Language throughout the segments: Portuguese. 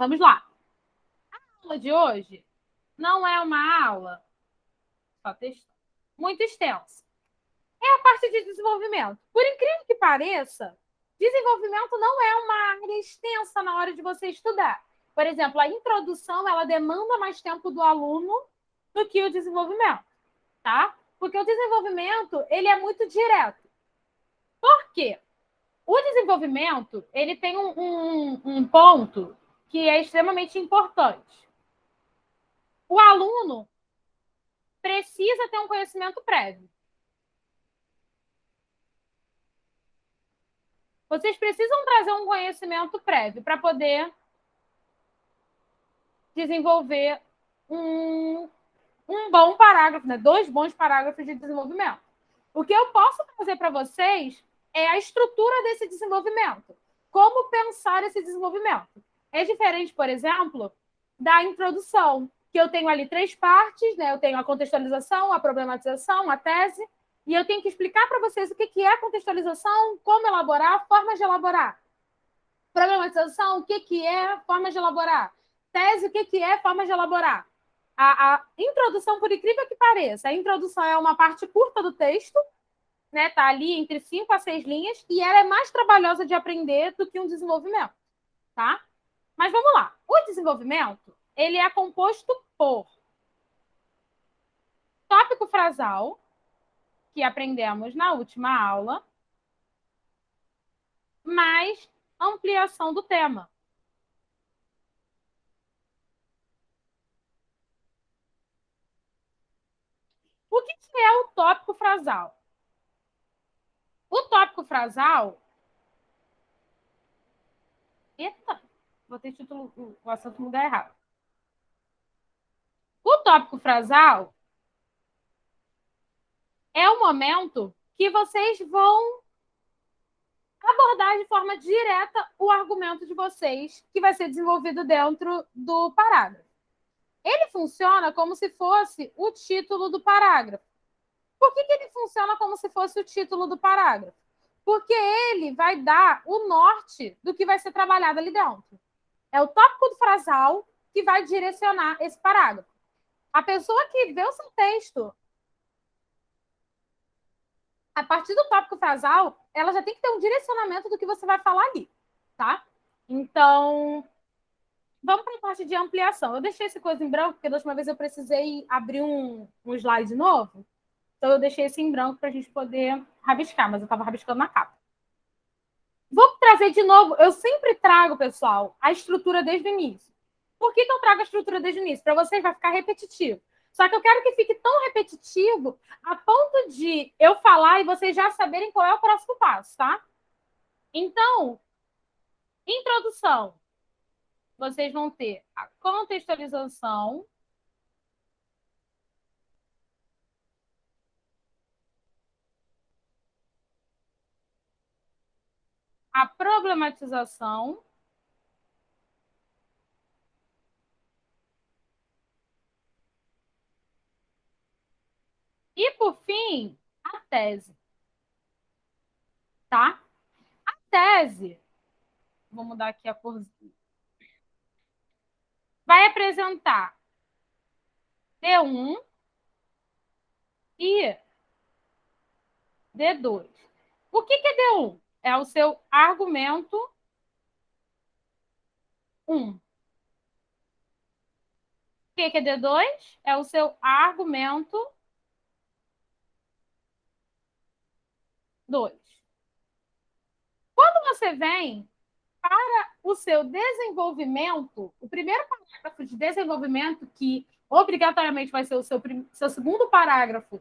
Vamos lá. A aula de hoje não é uma aula, só texto, muito extensa. É a parte de desenvolvimento. Por incrível que pareça, desenvolvimento não é uma área extensa na hora de você estudar. Por exemplo, a introdução, ela demanda mais tempo do aluno do que o desenvolvimento, tá? Porque o desenvolvimento, ele é muito direto. Por quê? O desenvolvimento, ele tem um ponto que é extremamente importante. O aluno precisa ter um conhecimento prévio. Vocês precisam trazer um conhecimento prévio para poder desenvolver um bom parágrafo, né? 2 bons parágrafos de desenvolvimento. O que eu posso trazer para vocês é a estrutura desse desenvolvimento. Como pensar esse desenvolvimento. É diferente, por exemplo, da introdução, que eu tenho ali 3 partes, né? Eu tenho a contextualização, a problematização, a tese, e eu tenho que explicar para vocês o que é contextualização, como elaborar, formas de elaborar. Problematização, o que é, formas de elaborar. Tese, o que é, formas de elaborar. A introdução, por incrível que pareça, a introdução é uma parte curta do texto, né? Tá ali entre 5 a 6 linhas, e ela é mais trabalhosa de aprender do que um desenvolvimento, tá? Mas vamos lá. O desenvolvimento, ele é composto por tópico frasal, que aprendemos na última aula, mais ampliação do tema. O que é o tópico frasal? O tópico frasal. Eita, botei título, o assunto no lugar errado. O tópico frasal é o momento que vocês vão abordar de forma direta o argumento de vocês, que vai ser desenvolvido dentro do parágrafo. Ele funciona como se fosse o título do parágrafo. Por que ele funciona como se fosse o título do parágrafo? Porque ele vai dar o norte do que vai ser trabalhado ali dentro. É o tópico do frasal que vai direcionar esse parágrafo. A pessoa que vê o seu texto a partir do tópico frasal, ela já tem que ter um direcionamento do que você vai falar ali, tá? Então, vamos para a parte de ampliação. Eu deixei essa coisa em branco, porque da última vez eu precisei abrir um slide novo. Então, eu deixei esse em branco para a gente poder rabiscar, mas eu estava rabiscando na capa. Vou trazer de novo, eu sempre trago, pessoal, a estrutura desde o início. Por que eu trago a estrutura desde o início? Para vocês vai ficar repetitivo. Só que eu quero que fique tão repetitivo a ponto de eu falar e vocês já saberem qual é o próximo passo, tá? Então, introdução. Vocês vão ter a contextualização, a problematização e, por fim, a tese, tá? A tese, vou mudar aqui a corzinha, vai apresentar D1 e D2. O que é D1? É o seu argumento 1. O que é D2? É o seu argumento 2. Quando você vem para o seu desenvolvimento, o primeiro parágrafo de desenvolvimento, que obrigatoriamente vai ser o seu segundo parágrafo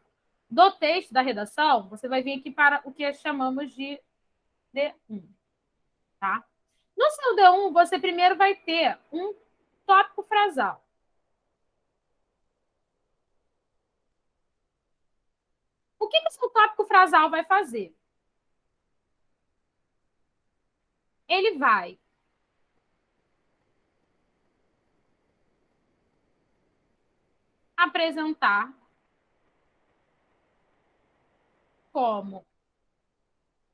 do texto da redação, você vai vir aqui para o que chamamos de D1. Tá? No seu D1, você primeiro vai ter um tópico frasal. O que o seu tópico frasal vai fazer? Ele vai apresentar como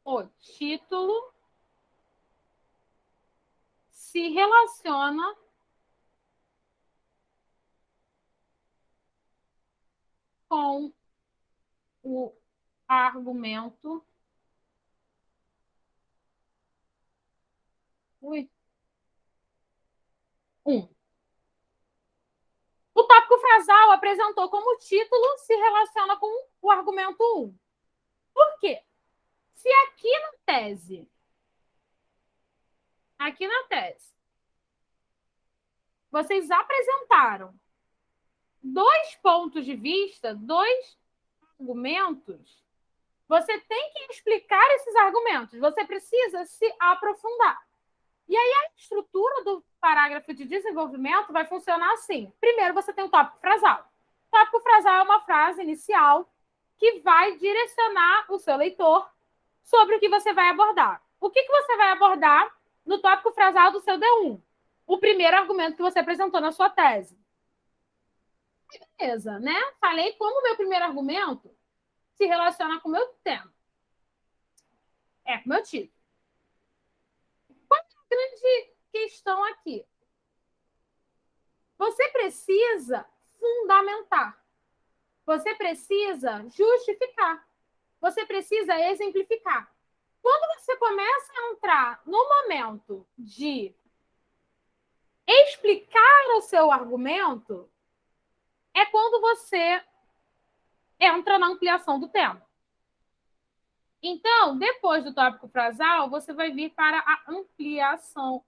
o título se relaciona com o argumento. Ui. 1. O tópico frasal apresentou como título se relaciona com o argumento 1. Por quê? Se aqui na tese, vocês apresentaram 2 pontos de vista, 2 argumentos, você tem que explicar esses argumentos, você precisa se aprofundar. E aí a estrutura do parágrafo de desenvolvimento vai funcionar assim. Primeiro, você tem o tópico frasal. O tópico frasal é uma frase inicial que vai direcionar o seu leitor sobre o que você vai abordar. O que você vai abordar no tópico frasal do seu D1? O primeiro argumento que você apresentou na sua tese. Beleza, né? Falei como o meu primeiro argumento se relaciona com o meu tema. Com o meu título. Qual é a grande questão aqui? Você precisa fundamentar. Você precisa justificar. Você precisa exemplificar. Quando você começa a entrar no momento de explicar o seu argumento, é quando você entra na ampliação do tema. Então, depois do tópico frasal, você vai vir para a ampliação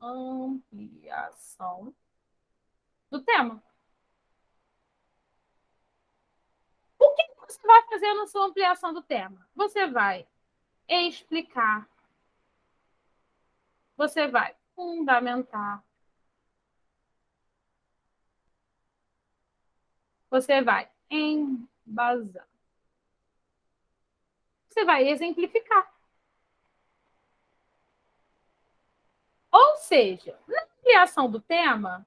do tema. O que você vai fazer na sua ampliação do tema? Você vai explicar, você vai fundamentar, você vai embasar, você vai exemplificar. Ou seja, na ampliação do tema,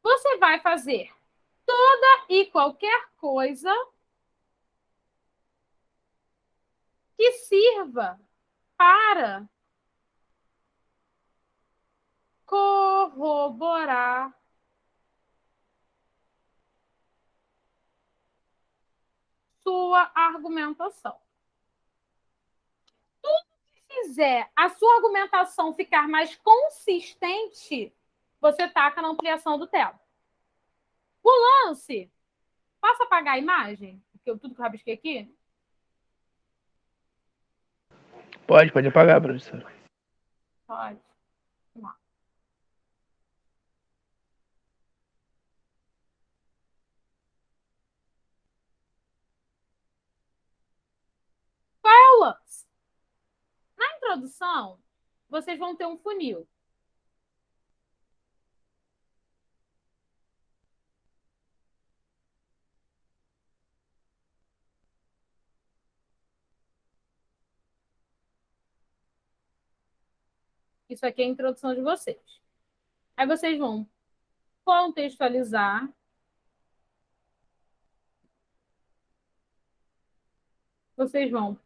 você vai fazer toda e qualquer coisa que sirva para corroborar sua argumentação. Tudo que fizer a sua argumentação ficar mais consistente, você taca na ampliação do tema. O lance, posso apagar a imagem? Tudo que eu rabisquei aqui? Pode apagar, professor. Pode. Vamos lá. Qual é o lance? Na introdução, vocês vão ter um funil. Isso aqui é a introdução de vocês. Aí vocês vão contextualizar. Vocês vão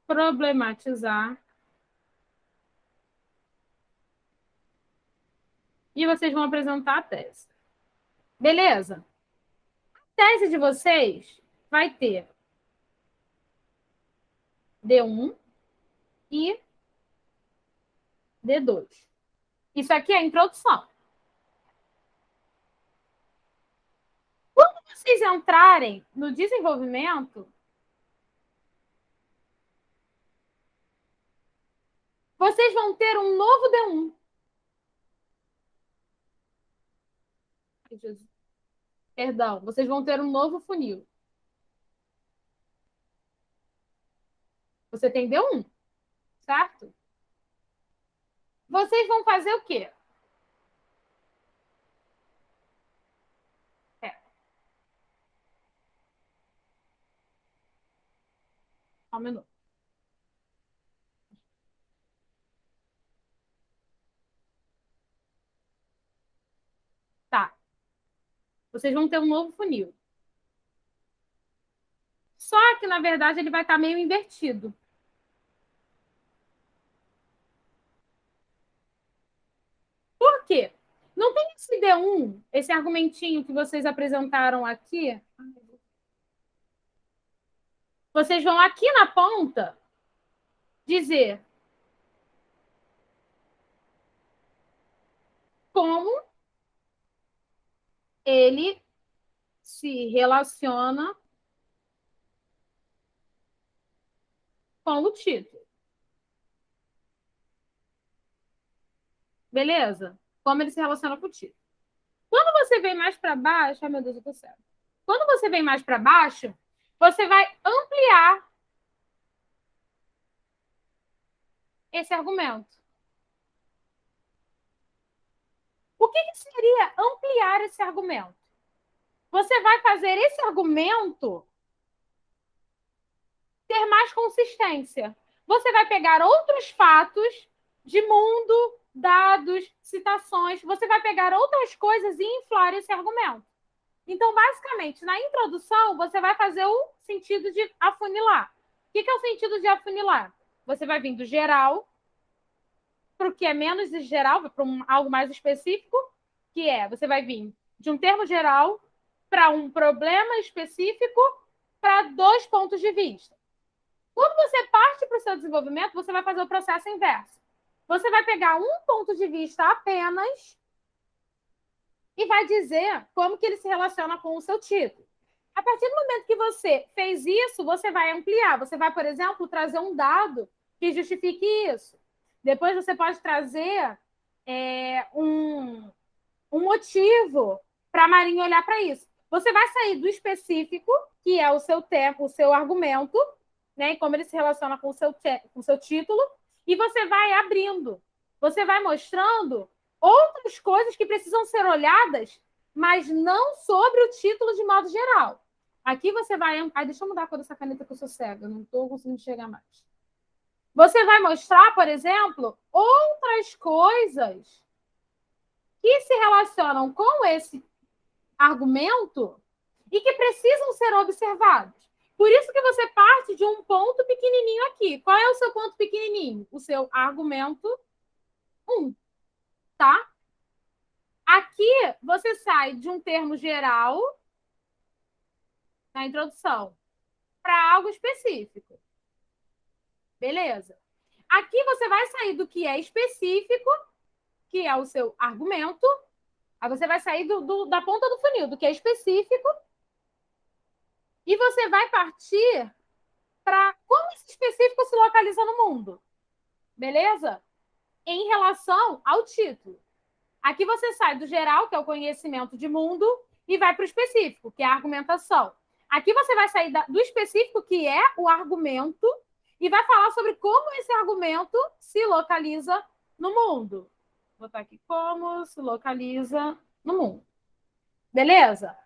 problematizar. E vocês vão apresentar a tese. Beleza? A tese de vocês vai ter D1 e D2. Isso aqui é a introdução. Quando vocês entrarem no desenvolvimento, vocês vão ter um novo D1. Perdão, vocês vão ter um novo funil. Você tem D1, certo? Vocês vão fazer o quê? Só um minuto. Tá. Vocês vão ter um novo funil. Só que, na verdade, ele vai estar meio invertido. Por quê? Não tem esse D1, esse argumentinho que vocês apresentaram aqui. Ai, Vocês vão aqui na ponta dizer como ele se relaciona com o título. Beleza? Como ele se relaciona com o título. Quando você vem mais para baixo... Ai, meu Deus, eu tô cego. Quando você vem mais para baixo, você vai ampliar esse argumento. O que seria ampliar esse argumento? Você vai fazer esse argumento ter mais consistência. Você vai pegar outros fatos de mundo, dados, citações, você vai pegar outras coisas e inflar esse argumento. Então, basicamente, na introdução, você vai fazer o sentido de afunilar. O que é o sentido de afunilar? Você vai vir do geral para o que é menos geral, para algo mais específico, que é, você vai vir de um termo geral para um problema específico para 2 pontos de vista. Quando você parte para o seu desenvolvimento, você vai fazer o processo inverso. Você vai pegar um ponto de vista apenas e vai dizer como que ele se relaciona com o seu título. A partir do momento que você fez isso, você vai ampliar. Você vai, por exemplo, trazer um dado que justifique isso. Depois você pode trazer um motivo para a Marinha olhar para isso. Você vai sair do específico, que é o seu tempo, o seu argumento, né, e como ele se relaciona com o seu título, e você vai abrindo. Você vai mostrando outras coisas que precisam ser olhadas, mas não sobre o título de modo geral. Aqui você vai... Ai, deixa eu mudar a cor dessa caneta que eu sou cega, eu não estou conseguindo enxergar mais. Você vai mostrar, por exemplo, outras coisas que se relacionam com esse argumento e que precisam ser observados. Por isso que você parte de um ponto pequenininho aqui. Qual é o seu ponto pequenininho? O seu argumento 1, tá? Aqui você sai de um termo geral na introdução para algo específico. Beleza? Aqui você vai sair do que é específico, que é o seu argumento. Aí você vai sair da ponta do funil, do que é específico, e você vai partir para como esse específico se localiza no mundo. Beleza? Em relação ao título. Aqui você sai do geral, que é o conhecimento de mundo, e vai para o específico, que é a argumentação. Aqui você vai sair do específico, que é o argumento, e vai falar sobre como esse argumento se localiza no mundo. Vou botar aqui como se localiza no mundo. Beleza?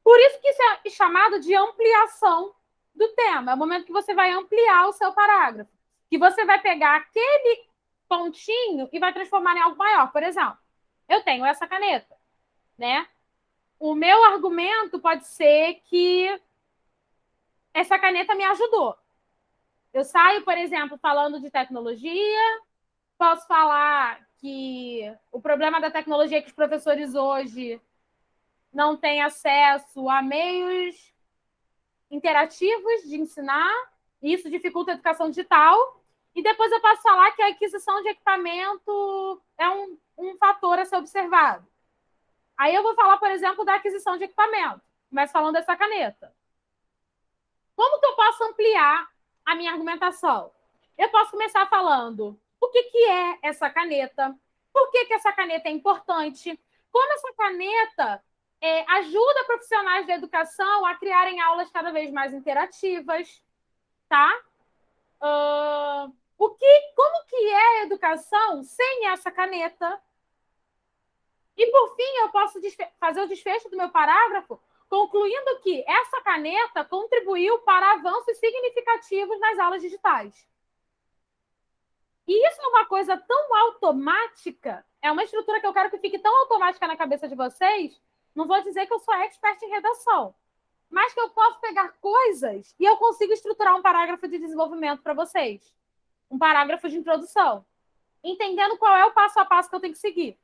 Por isso que isso é chamado de ampliação do tema. É o momento que você vai ampliar o seu parágrafo. Que você vai pegar aquele pontinho e vai transformar em algo maior. Por exemplo, eu tenho essa caneta, né? O meu argumento pode ser que essa caneta me ajudou. Eu saio, por exemplo, falando de tecnologia, posso falar que o problema da tecnologia é que os professores hoje não têm acesso a meios interativos de ensinar, e isso dificulta a educação digital. E depois eu posso falar que a aquisição de equipamento é um fator a ser observado. Aí eu vou falar, por exemplo, da aquisição de equipamento, mas falando dessa caneta. Como que eu posso ampliar a minha argumentação? Eu posso começar falando o que é essa caneta, por que essa caneta é importante, como essa caneta ajuda profissionais da educação a criarem aulas cada vez mais interativas, tá? Como que é a educação sem essa caneta? E, por fim, eu posso fazer o desfecho do meu parágrafo concluindo que essa caneta contribuiu para avanços significativos nas aulas digitais. E isso é uma coisa tão automática, é uma estrutura que eu quero que fique tão automática na cabeça de vocês. Não vou dizer que eu sou expert em redação, mas que eu posso pegar coisas e eu consigo estruturar um parágrafo de desenvolvimento para vocês. Um parágrafo de introdução. Entendendo qual é o passo a passo que eu tenho que seguir.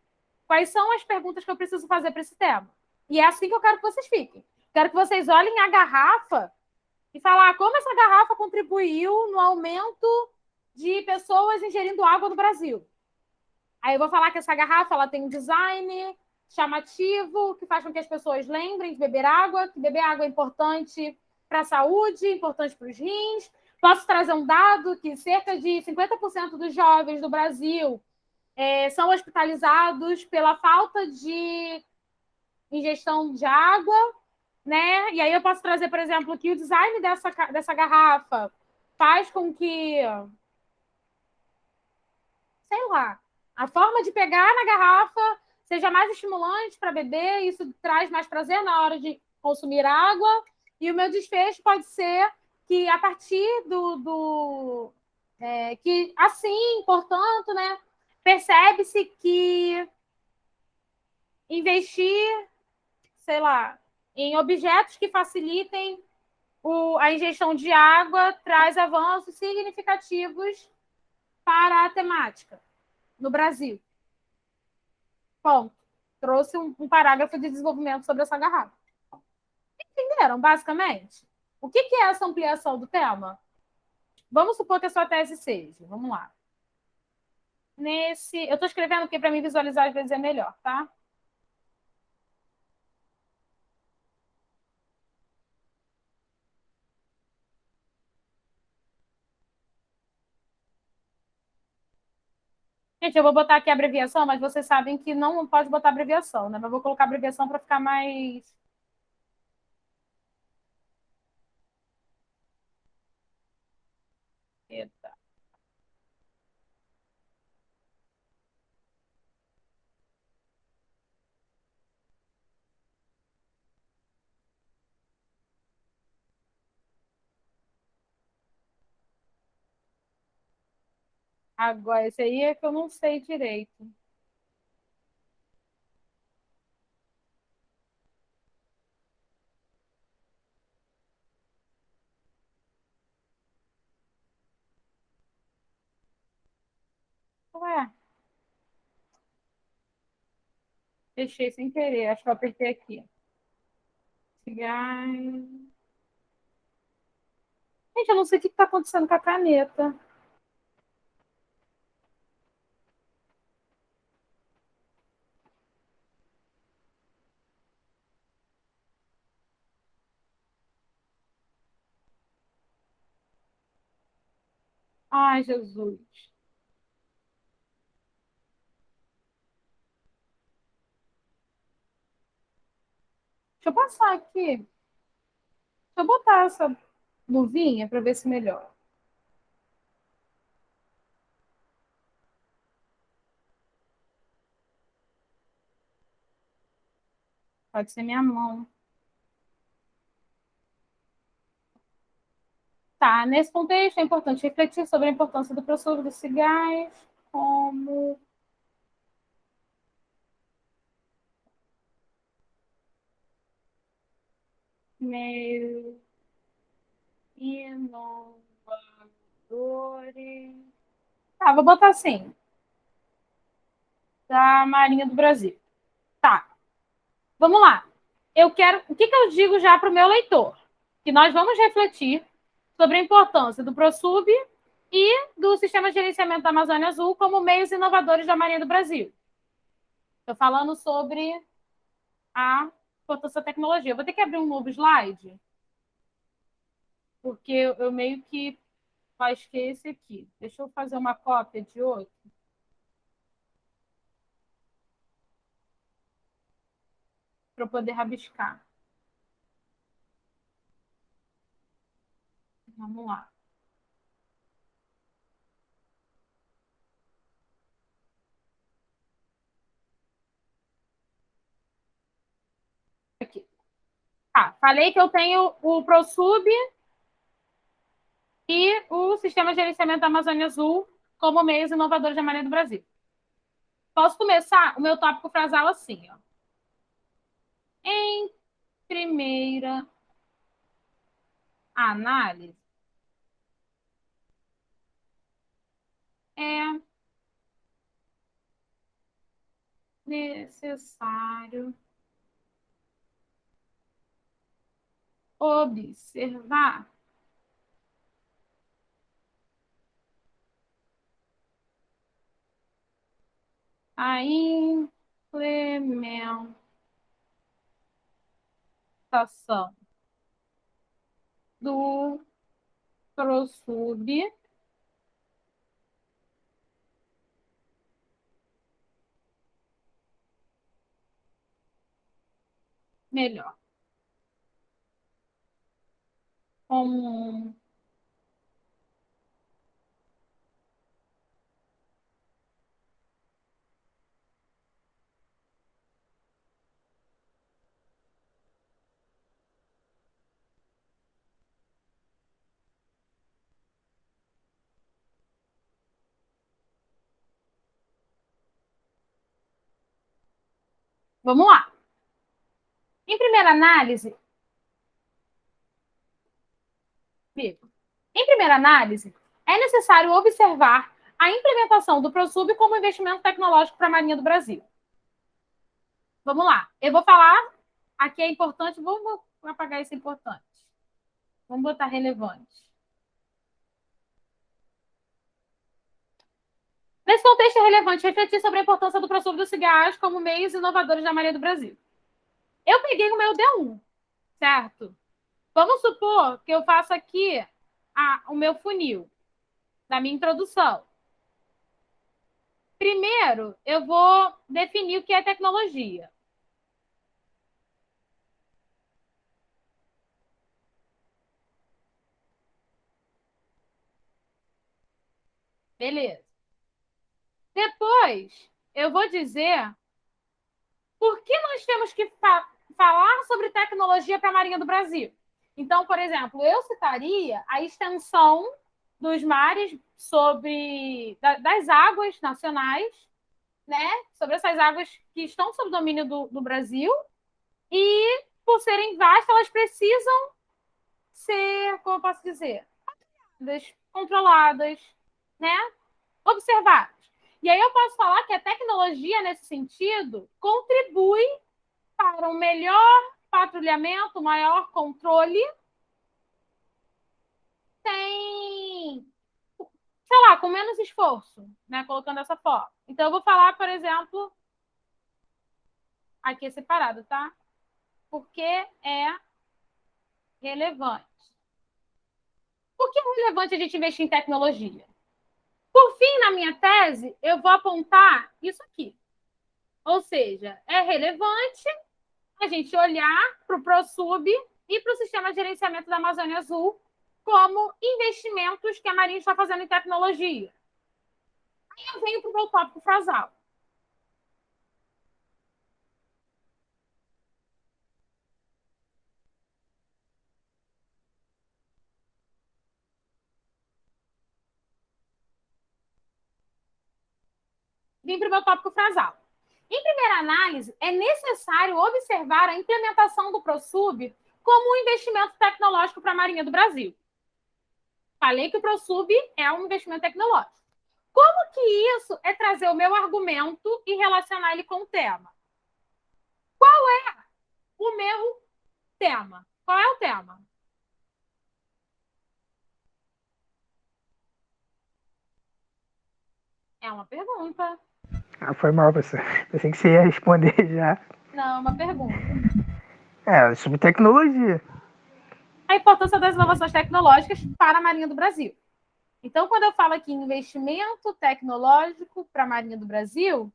Quais são as perguntas que eu preciso fazer para esse tema. E é assim que eu quero que vocês fiquem. Quero que vocês olhem a garrafa e falar como essa garrafa contribuiu no aumento de pessoas ingerindo água no Brasil. Aí eu vou falar que essa garrafa ela tem um design chamativo, que faz com que as pessoas lembrem de beber água, que beber água é importante para a saúde, importante para os rins. Posso trazer um dado que cerca de 50% dos jovens do Brasil são hospitalizados pela falta de ingestão de água, né? E aí eu posso trazer, por exemplo, que o design dessa garrafa faz com que, sei lá, a forma de pegar na garrafa seja mais estimulante para beber, isso traz mais prazer na hora de consumir água. E o meu desfecho pode ser que a partir que assim, portanto, né, percebe-se que investir, sei lá, em objetos que facilitem a ingestão de água traz avanços significativos para a temática no Brasil. Ponto. Trouxe um parágrafo de desenvolvimento sobre essa garrafa. Entenderam, basicamente? O que é essa ampliação do tema? Vamos supor que a sua tese seja. Vamos lá. Eu estou escrevendo porque para mim visualizar às vezes é melhor, tá? Gente, eu vou botar aqui a abreviação, mas vocês sabem que não pode botar abreviação, né? Mas eu vou colocar abreviação para ficar mais. Eita. Agora, esse aí é que eu não sei direito. Ué, deixei sem querer, acho que eu apertei aqui. Cigarro. Gente, eu não sei o que está acontecendo com a caneta. Ai, Jesus. Deixa eu passar aqui. Deixa eu botar essa luvinha para ver se melhora. Pode ser minha mão. Tá, nesse contexto é importante refletir sobre a importância do professor dos cigarros como meio inovadores. Tá, vou botar assim, da Marinha do Brasil. Tá, vamos lá. Eu quero. O que eu digo já para o meu leitor? Que nós vamos refletir sobre a importância do ProSub e do Sistema de Gerenciamento da Amazônia Azul como meios inovadores da Marinha do Brasil. Estou falando sobre a importância da tecnologia. Eu vou ter que abrir um novo slide, porque eu meio que acho que é esse aqui. Deixa eu fazer uma cópia de outro para eu poder rabiscar. Vamos lá. Aqui. Ah, falei que eu tenho o ProSub e o Sistema de Gerenciamento da Amazônia Azul como meios inovadores da Marinha do Brasil. Posso começar o meu tópico frasal assim, ó. Em primeira análise, é necessário observar a implementação do ProSub melhor. Com Vamos lá. Em primeira análise, é necessário observar a implementação do ProSub como investimento tecnológico para a Marinha do Brasil. Vamos lá. Eu vou falar, aqui é importante, vamos apagar esse importante. Vamos botar relevante. Nesse contexto, é relevante refletir sobre a importância do ProSub do cigarros como meios inovadores da Marinha do Brasil. Eu peguei o meu D1, certo? Vamos supor que eu faço aqui o meu funil da minha introdução. Primeiro, eu vou definir o que é tecnologia. Beleza. Depois, eu vou dizer por que nós temos que falar sobre tecnologia para a Marinha do Brasil. Então, por exemplo, eu citaria a extensão dos mares das águas nacionais, né? Sobre essas águas que estão sob domínio do Brasil, e por serem vastas, elas precisam ser, como eu posso dizer, controladas, né? Observadas. E aí eu posso falar que a tecnologia, nesse sentido, contribui para um melhor patrulhamento, maior controle, sem, sei lá, com menos esforço, né? Colocando dessa forma. Então, eu vou falar, por exemplo, aqui separado, tá? Porque é relevante. Por que é relevante a gente investir em tecnologia? Por fim, na minha tese, eu vou apontar isso aqui. Ou seja, é relevante a gente olhar para o ProSub e para o Sistema de Gerenciamento da Amazônia Azul como investimentos que a Marinha está fazendo em tecnologia. Aí eu venho para o meu tópico frasal. Vim para o meu tópico frasal. Em primeira análise, é necessário observar a implementação do ProSub como um investimento tecnológico para a Marinha do Brasil. Falei que o ProSub é um investimento tecnológico. Como que isso é trazer o meu argumento e relacionar ele com o tema? Qual é o meu tema? Qual é o tema? É uma pergunta. Ah, foi mal, professor. Pensei que você ia responder já. Não, é uma pergunta. É, sobre tecnologia. A importância das inovações tecnológicas para a Marinha do Brasil. Então, quando eu falo aqui em investimento tecnológico para a Marinha do Brasil,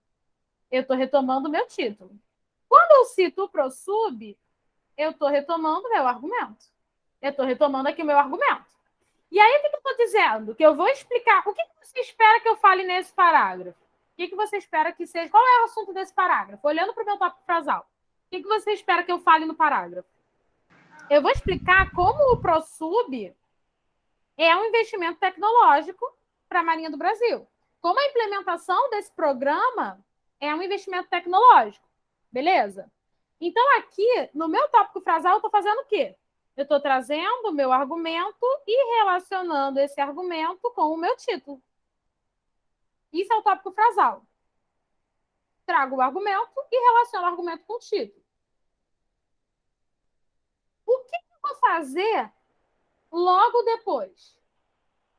eu estou retomando o meu título. Quando eu cito o ProSub, eu estou retomando o meu argumento. Eu estou retomando aqui o meu argumento. E aí, o que eu estou dizendo? Que eu vou explicar. O que você espera que eu fale nesse parágrafo? O que você espera que seja? Qual é o assunto desse parágrafo? Olhando para o meu tópico frasal. O que você espera que eu fale no parágrafo? Eu vou explicar como o ProSub é um investimento tecnológico para a Marinha do Brasil. Como a implementação desse programa é um investimento tecnológico. Beleza? Então, aqui, no meu tópico frasal, eu estou fazendo o quê? Eu estou trazendo o meu argumento e relacionando esse argumento com o meu título. Isso é o tópico frasal. Trago o argumento e relaciono o argumento com o título. O que eu vou fazer logo depois?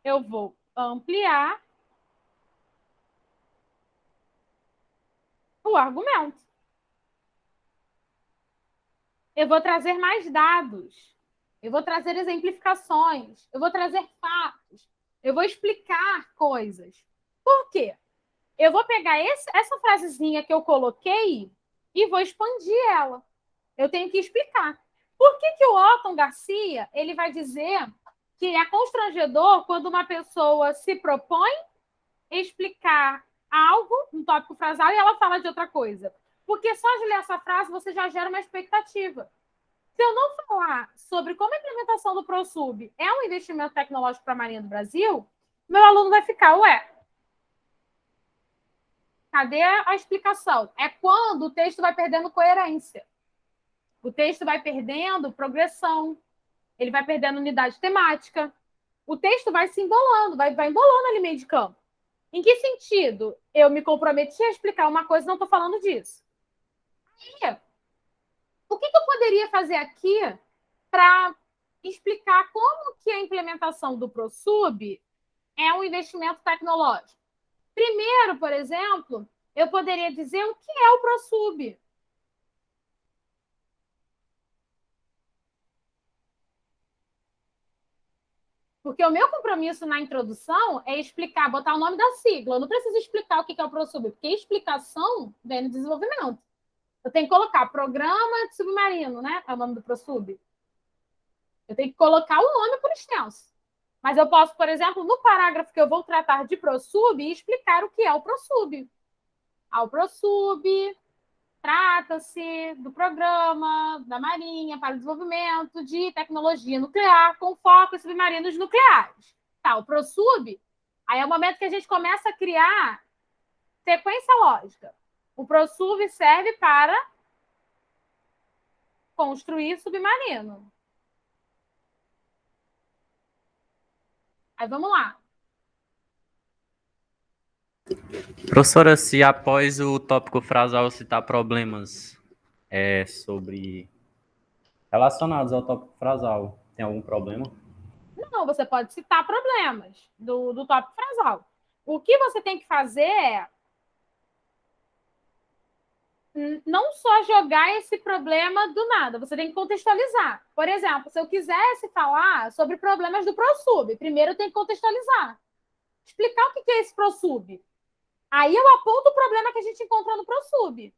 Eu vou ampliar o argumento. Eu vou trazer mais dados. Eu vou trazer exemplificações. Eu vou trazer fatos. Eu vou explicar coisas. Por quê? Eu vou pegar essa frasezinha que eu coloquei e vou expandir ela. Eu tenho que explicar. Por que o Otton Garcia ele vai dizer que é constrangedor quando uma pessoa se propõe explicar algo, um tópico frasal, e ela fala de outra coisa? Porque só de ler essa frase você já gera uma expectativa. Se eu não falar sobre como a implementação do ProSub é um investimento tecnológico para a Marinha do Brasil, meu aluno vai ficar, ué, cadê a explicação? É quando o texto vai perdendo coerência. O texto vai perdendo progressão. Ele vai perdendo unidade temática. O texto vai se embolando, vai embolando ali meio de campo. Em que sentido? Eu me comprometi a explicar uma coisa e não estou falando disso. Aí, o que eu poderia fazer aqui para explicar como que a implementação do ProSub é um investimento tecnológico? Primeiro, por exemplo, eu poderia dizer o que é o ProSub. Porque o meu compromisso na introdução é explicar, botar o nome da sigla. Eu não preciso explicar o que é o ProSub, porque explicação vem no desenvolvimento. Eu tenho que colocar Programa de Submarino, né? É o nome do ProSub. Eu tenho que colocar o nome por extenso. Mas eu posso, por exemplo, no parágrafo que eu vou tratar de ProSub, explicar o que é o ProSub. O ProSub trata-se do programa da Marinha para o desenvolvimento de tecnologia nuclear com foco em submarinos nucleares. Tá, o ProSub, aí é o momento que a gente começa a criar sequência lógica. O ProSub serve para construir submarino. Aí vamos lá. Professora, se após o tópico frasal citar problemas sobre relacionados ao tópico frasal, tem algum problema? Não, você pode citar problemas do tópico frasal. O que você tem que fazer é não só jogar esse problema do nada, você tem que contextualizar. Por exemplo, se eu quisesse falar sobre problemas do ProSub, primeiro eu tenho que contextualizar. Explicar o que é esse ProSub. Aí eu aponto o problema que a gente encontrou no ProSub.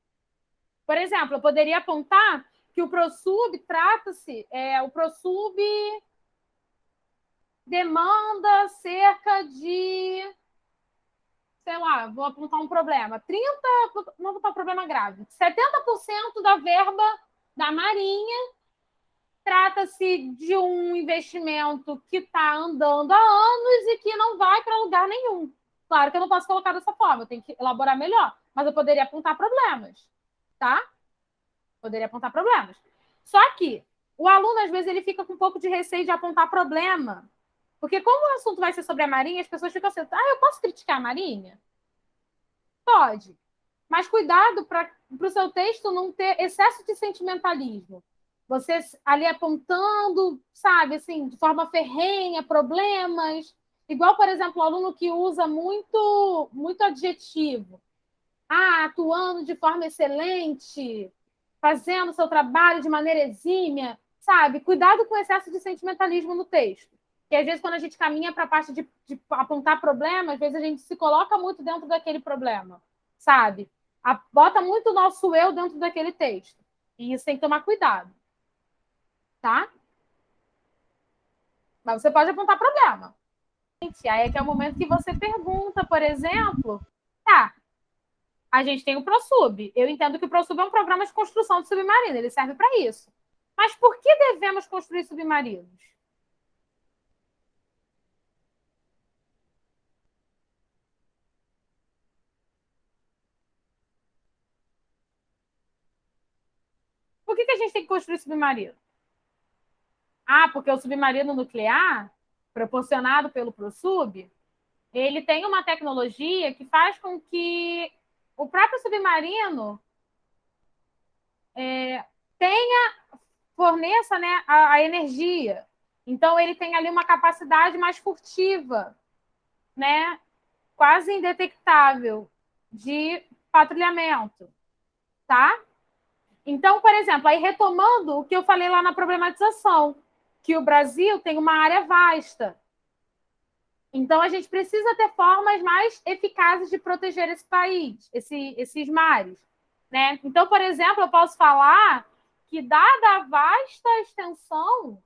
Por exemplo, eu poderia apontar que o ProSub trata-se, o ProSub demanda cerca de, sei lá, vou apontar um problema, vou botar um problema grave, 70% da verba da Marinha trata-se de um investimento que está andando há anos e que não vai para lugar nenhum. Claro que eu não posso colocar dessa forma, eu tenho que elaborar melhor, mas eu poderia apontar problemas, tá? Poderia apontar problemas. Só que o aluno, às vezes, ele fica com um pouco de receio de apontar problema. Porque como o assunto vai ser sobre a Marinha, as pessoas ficam assim, eu posso criticar a Marinha? Pode. Mas cuidado para o seu texto não ter excesso de sentimentalismo. Você ali apontando, sabe, assim, de forma ferrenha, problemas. Igual, por exemplo, o aluno que usa muito adjetivo. Atuando de forma excelente, fazendo seu trabalho de maneira exímia, sabe? Cuidado com o excesso de sentimentalismo no texto. Porque, às vezes, quando a gente caminha para a parte de apontar problema, às vezes a gente se coloca muito dentro daquele problema, sabe? Bota muito o nosso eu dentro daquele texto. E isso tem que tomar cuidado. Tá? Mas você pode apontar problema. Aí é que é o momento que você pergunta, por exemplo, a gente tem o ProSub. Eu entendo que o ProSub é um programa de construção de submarino, ele serve para isso. Mas por que devemos construir submarinos? Por que a gente tem que construir submarino? Porque o submarino nuclear, proporcionado pelo ProSub, ele tem uma tecnologia que faz com que o próprio submarino forneça, né, a energia. Então, ele tem ali uma capacidade mais furtiva, né, quase indetectável de patrulhamento. tá? Então, por exemplo, aí retomando o que eu falei lá na problematização, que o Brasil tem uma área vasta. Então, a gente precisa ter formas mais eficazes de proteger esse país, esses mares, né? Então, por exemplo, eu posso falar que, dada a vasta extensão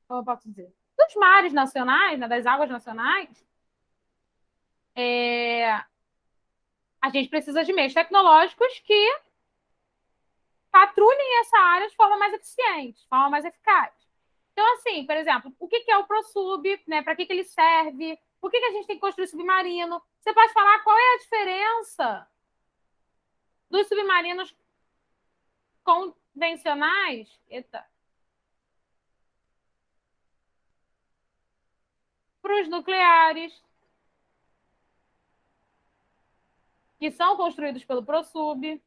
como eu posso dizer? Dos mares nacionais, né, das águas nacionais, a gente precisa de meios tecnológicos que patrulhem essa área de forma mais eficiente, de forma mais eficaz. Então, assim, por exemplo, o que é o ProSub, né? Para que ele serve? Por que a gente tem que construir submarino? Você pode falar qual é a diferença dos submarinos convencionais? Para os nucleares, que são construídos pelo ProSub.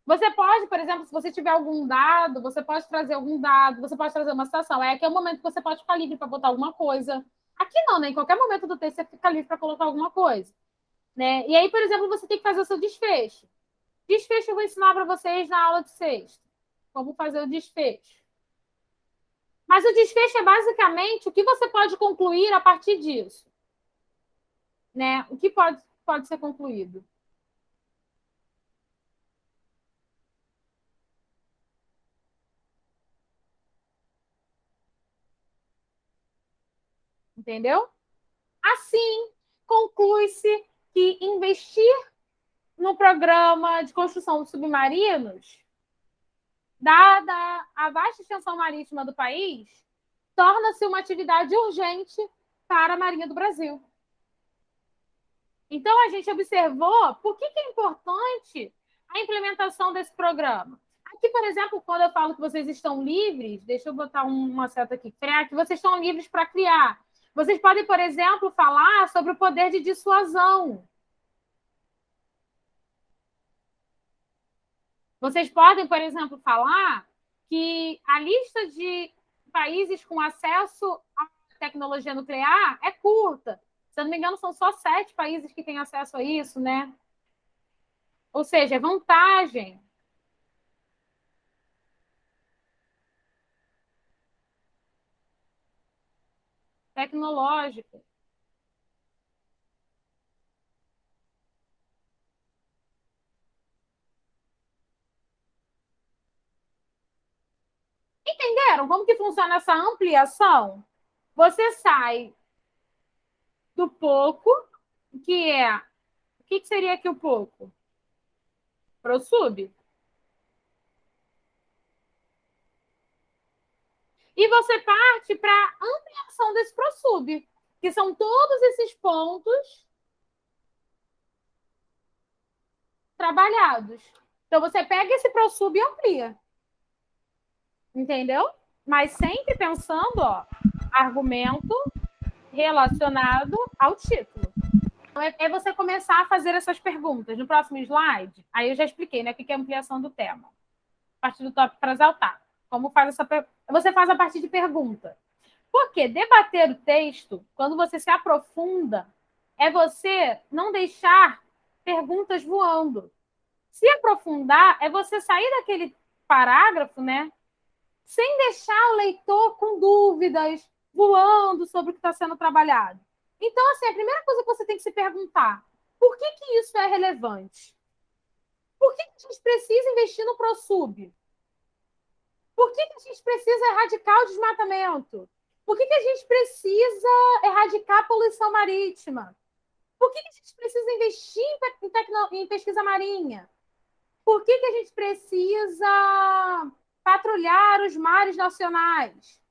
Você pode, por exemplo, se você tiver algum dado, você pode trazer algum dado, você pode trazer uma citação. Aqui é o momento que você pode ficar livre para botar alguma coisa. Aqui não, né? Em qualquer momento do texto você fica livre para colocar alguma coisa. Né? E aí, por exemplo, você tem que fazer o seu desfecho. Desfecho eu vou ensinar para vocês na aula de sexta. Como fazer o desfecho. Mas o desfecho é basicamente o que você pode concluir a partir disso. Né? O que pode ser concluído? Entendeu? Assim, conclui-se que investir no programa de construção de submarinos, dada a vasta extensão marítima do país, torna-se uma atividade urgente para a Marinha do Brasil. Então, a gente observou por que é importante a implementação desse programa. Aqui, por exemplo, quando eu falo que vocês estão livres, deixa eu botar uma seta aqui, que vocês estão livres para criar. Vocês podem, por exemplo, falar sobre o poder de dissuasão. Vocês podem, por exemplo, falar que a lista de países com acesso à tecnologia nuclear é curta. Se eu não me engano, são só 7 países que têm acesso a isso, né? Ou seja, é vantagem. Tecnológica. Entenderam como que funciona essa ampliação? Você sai do pouco, que é... O que seria aqui o pouco? ProSub. E você parte para a ampliação desse ProSub, que são todos esses pontos trabalhados. Então, você pega esse ProSub e amplia. Entendeu? Mas sempre pensando, ó, argumento relacionado ao título. Então, é você começar a fazer essas perguntas. No próximo slide, aí eu já expliquei, né, o que é ampliação do tema. A partir do tópico frasal, tá. Como faz essa... Você faz a partir de pergunta. Porque debater o texto, quando você se aprofunda, é você não deixar perguntas voando. Se aprofundar é você sair daquele parágrafo, né, sem deixar o leitor com dúvidas, voando sobre o que está sendo trabalhado. Então, assim, a primeira coisa que você tem que se perguntar, por que isso é relevante? Por que a gente precisa investir no ProSub? Por que a gente precisa erradicar o desmatamento? Por que a gente precisa erradicar a poluição marítima? Por que a gente precisa investir em pesquisa marinha? Por que a gente precisa patrulhar os mares nacionais?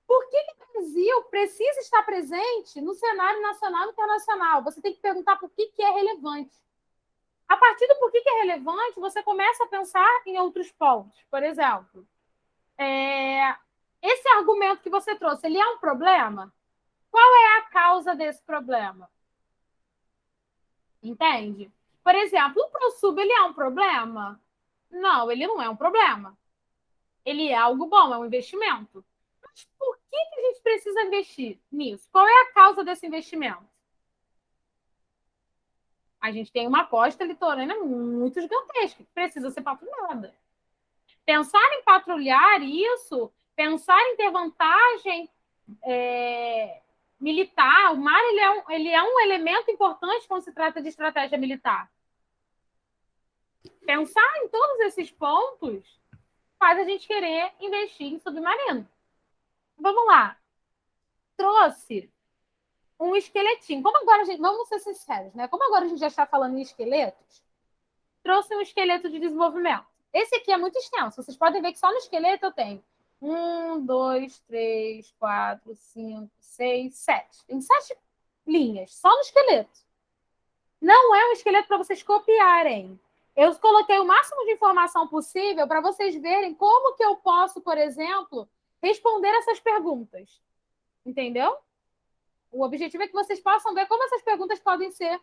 Por que o Brasil precisa estar presente no cenário nacional e internacional? Você tem que perguntar por que é relevante. A partir do porquê que é relevante, você começa a pensar em outros pontos. Por exemplo, esse argumento que você trouxe, ele é um problema? Qual é a causa desse problema? Entende? Por exemplo, o ProSub, ele é um problema? Não, ele não é um problema. Ele é algo bom, é um investimento. Mas por que a gente precisa investir nisso? Qual é a causa desse investimento? A gente tem uma costa litorânea muito gigantesca, que precisa ser patrulhada. Pensar em patrulhar isso, pensar em ter vantagem militar, o mar ele é um elemento importante quando se trata de estratégia militar. Pensar em todos esses pontos faz a gente querer investir em submarino. Vamos lá. Trouxe um esqueletinho. Como agora a gente, vamos ser sinceros, né? Como agora a gente já está falando em esqueletos, trouxe um esqueleto de desenvolvimento. Esse aqui é muito extenso. Vocês podem ver que só no esqueleto eu tenho 1, 2, 3, 4, 5, 6, 7. Tem 7 linhas, só no esqueleto. Não é um esqueleto para vocês copiarem. Eu coloquei o máximo de informação possível para vocês verem como que eu posso, por exemplo, responder essas perguntas. Entendeu? O objetivo é que vocês possam ver como essas perguntas podem ser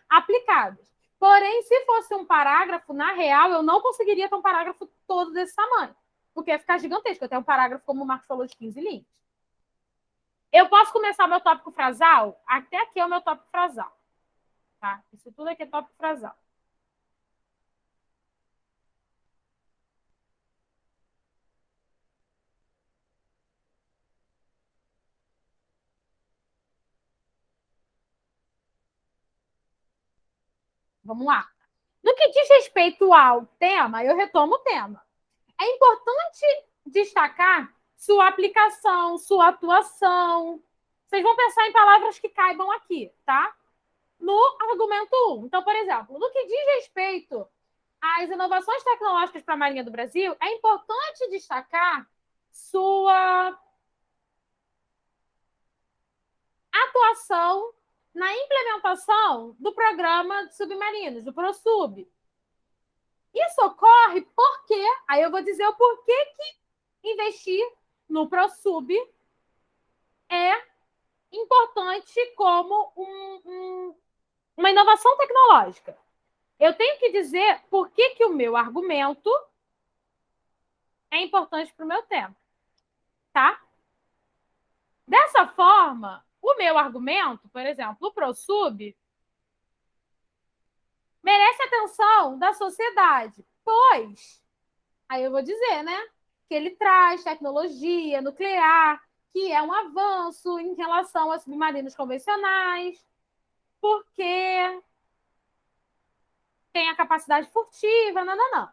aplicadas. Porém, se fosse um parágrafo, na real, eu não conseguiria ter um parágrafo todo desse tamanho, porque ia ficar gigantesco. Até um parágrafo, como o Marcos falou, de 15 linhas. Eu posso começar meu tópico frasal? Até aqui é o meu tópico frasal. Tá? Isso tudo aqui é tópico frasal. Vamos lá. No que diz respeito ao tema, eu retomo o tema. É importante destacar sua aplicação, sua atuação. Vocês vão pensar em palavras que caibam aqui, tá? No argumento 1. Então, por exemplo, no que diz respeito às inovações tecnológicas para a Marinha do Brasil, é importante destacar sua atuação na implementação do programa de submarinos, do ProSub. Isso ocorre porque, aí eu vou dizer o porquê que investir no ProSub é importante como uma inovação tecnológica. Eu tenho que dizer por que o meu argumento é importante para o meu tema, tá? Dessa forma, o meu argumento, por exemplo, o ProSub, merece atenção da sociedade, pois, aí eu vou dizer, né, que ele traz tecnologia nuclear, que é um avanço em relação a submarinos convencionais, porque tem a capacidade furtiva, não.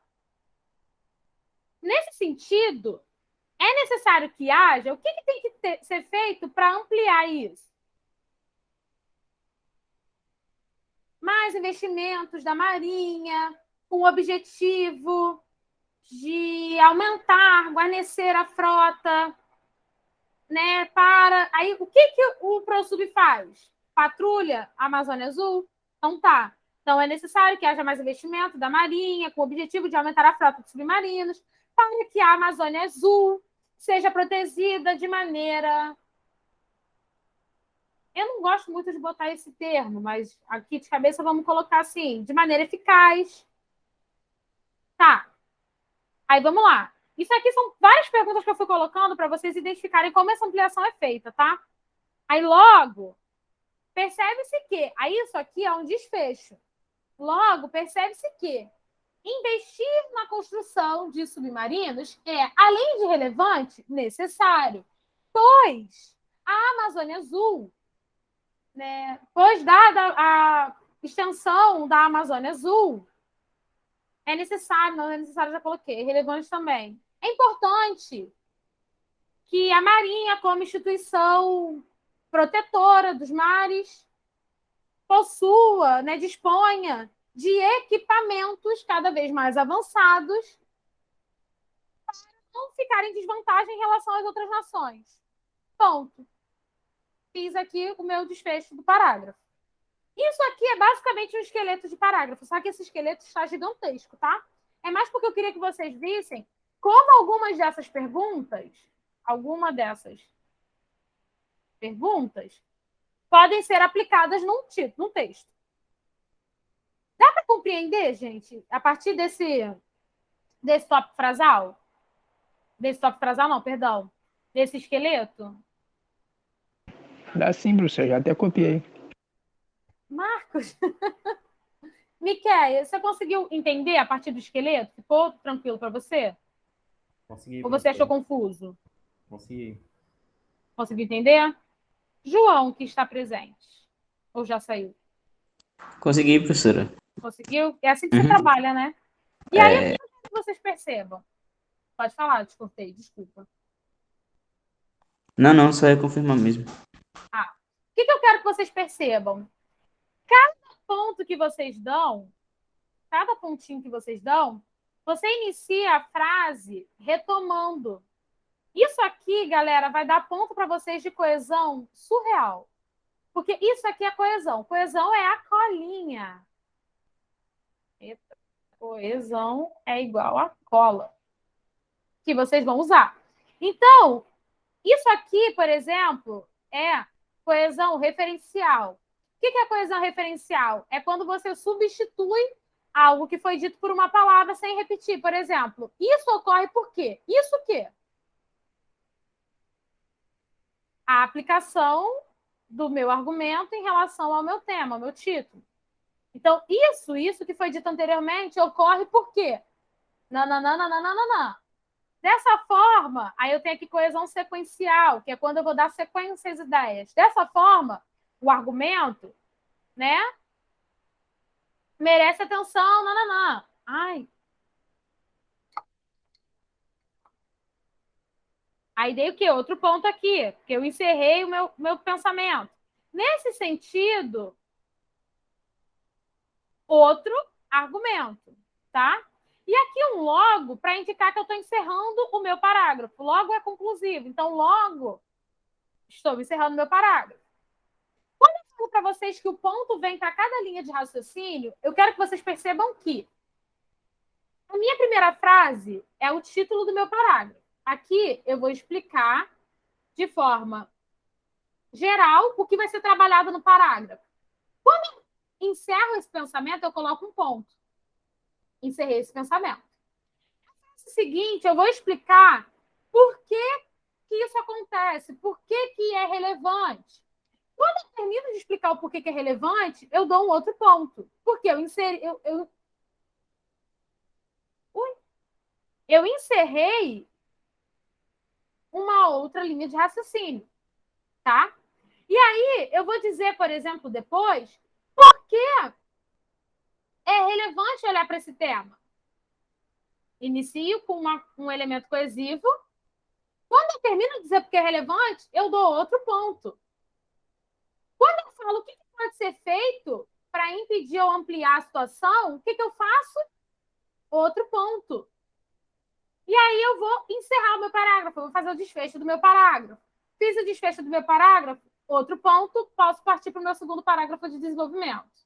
Nesse sentido, é necessário que haja, o que tem que ser feito para ampliar isso? Mais investimentos da Marinha, com o objetivo de aumentar, guarnecer a frota, né? Aí, o que o ProSub faz? Patrulha a Amazônia Azul? Então tá. Então é necessário que haja mais investimento da Marinha, com o objetivo de aumentar a frota de submarinos, para que a Amazônia Azul seja protegida de maneira... Eu não gosto muito de botar esse termo, mas aqui de cabeça vamos colocar assim, de maneira eficaz. Tá. Aí vamos lá. Isso aqui são várias perguntas que eu fui colocando para vocês identificarem como essa ampliação é feita, tá? Aí logo, percebe-se que... Aí isso aqui é um desfecho. Logo, percebe-se que investir na construção de submarinos é, além de relevante, necessário. Pois a Amazônia Azul, né, pois dada a extensão da Amazônia Azul, é necessário, não é necessário, já coloquei, é relevante também. É importante que a Marinha, como instituição protetora dos mares, possua, né, disponha de equipamentos cada vez mais avançados para não ficar em desvantagem em relação às outras nações. Ponto. Fiz aqui o meu desfecho do parágrafo. Isso aqui é basicamente um esqueleto de parágrafo, só que esse esqueleto está gigantesco, tá? É mais porque eu queria que vocês vissem como algumas dessas perguntas podem ser aplicadas num texto. Dá para compreender, gente, a partir desse tópico frasal? Desse tópico frasal, não, perdão. Desse esqueleto? Dá sim, professor, já até copiei. Marcos? Miquel, você conseguiu entender a partir do esqueleto? Ficou tranquilo para você? Consegui, Ou você achou professora. confuso? Consegui. Conseguiu entender? João, que está presente. Ou já saiu? Consegui, professora. Conseguiu? É assim que você Uhum. trabalha, né? E aí, o que eu quero que vocês percebam? Pode falar, desculpei, desculpa. Não, só ia confirmar mesmo. O que eu quero que vocês percebam? Cada ponto que vocês dão, cada pontinho que vocês dão, você inicia a frase retomando. Isso aqui, galera, vai dar ponto para vocês de coesão surreal. Porque isso aqui é coesão. Coesão é a colinha. Eita. Coesão é igual a cola que vocês vão usar. Então, isso aqui, por exemplo, é coesão referencial. O que é coesão referencial? É quando você substitui algo que foi dito por uma palavra sem repetir. Por exemplo, isso ocorre por quê? Isso o quê? A aplicação do meu argumento em relação ao meu tema, ao meu título. Então, isso que foi dito anteriormente ocorre por quê? Nananana. Dessa forma, aí eu tenho aqui coesão sequencial, que é quando eu vou dar sequência às ideias. Dessa forma, o argumento, né, merece atenção, nananã. Ai. Aí dei o quê? Outro ponto aqui, porque eu encerrei o meu pensamento. Nesse sentido, outro argumento, tá? E aqui um logo para indicar que eu estou encerrando o meu parágrafo. Logo é conclusivo. Então, logo, estou encerrando o meu parágrafo. Quando eu falo para vocês que o ponto vem para cada linha de raciocínio, eu quero que vocês percebam que a minha primeira frase é o título do meu parágrafo. Aqui eu vou explicar de forma geral o que vai ser trabalhado no parágrafo. Quando eu encerro esse pensamento, eu coloco um ponto. Encerrei esse pensamento. No seguinte, eu vou explicar por que isso acontece, por que é relevante. Quando eu termino de explicar o porquê que é relevante, eu dou um outro ponto. Porque eu encerrei uma outra linha de raciocínio, tá? E aí, eu vou dizer, por exemplo, depois, por que é relevante olhar para esse tema. Inicio com um elemento coesivo. Quando eu termino de dizer porque é relevante, eu dou outro ponto. Quando eu falo o que pode ser feito para impedir ou ampliar a situação, o que eu faço? Outro ponto. E aí eu vou encerrar o meu parágrafo, eu vou fazer o desfecho do meu parágrafo. Fiz o desfecho do meu parágrafo, outro ponto, posso partir para o meu segundo parágrafo de desenvolvimento.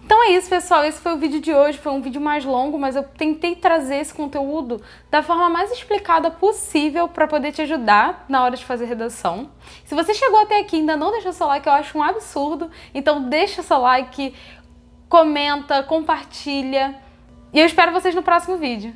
Então é isso, pessoal, esse foi o vídeo de hoje, foi um vídeo mais longo, mas eu tentei trazer esse conteúdo da forma mais explicada possível para poder te ajudar na hora de fazer redação. Se você chegou até aqui e ainda não deixou seu like, eu acho um absurdo, então deixa seu like, comenta, compartilha e eu espero vocês no próximo vídeo.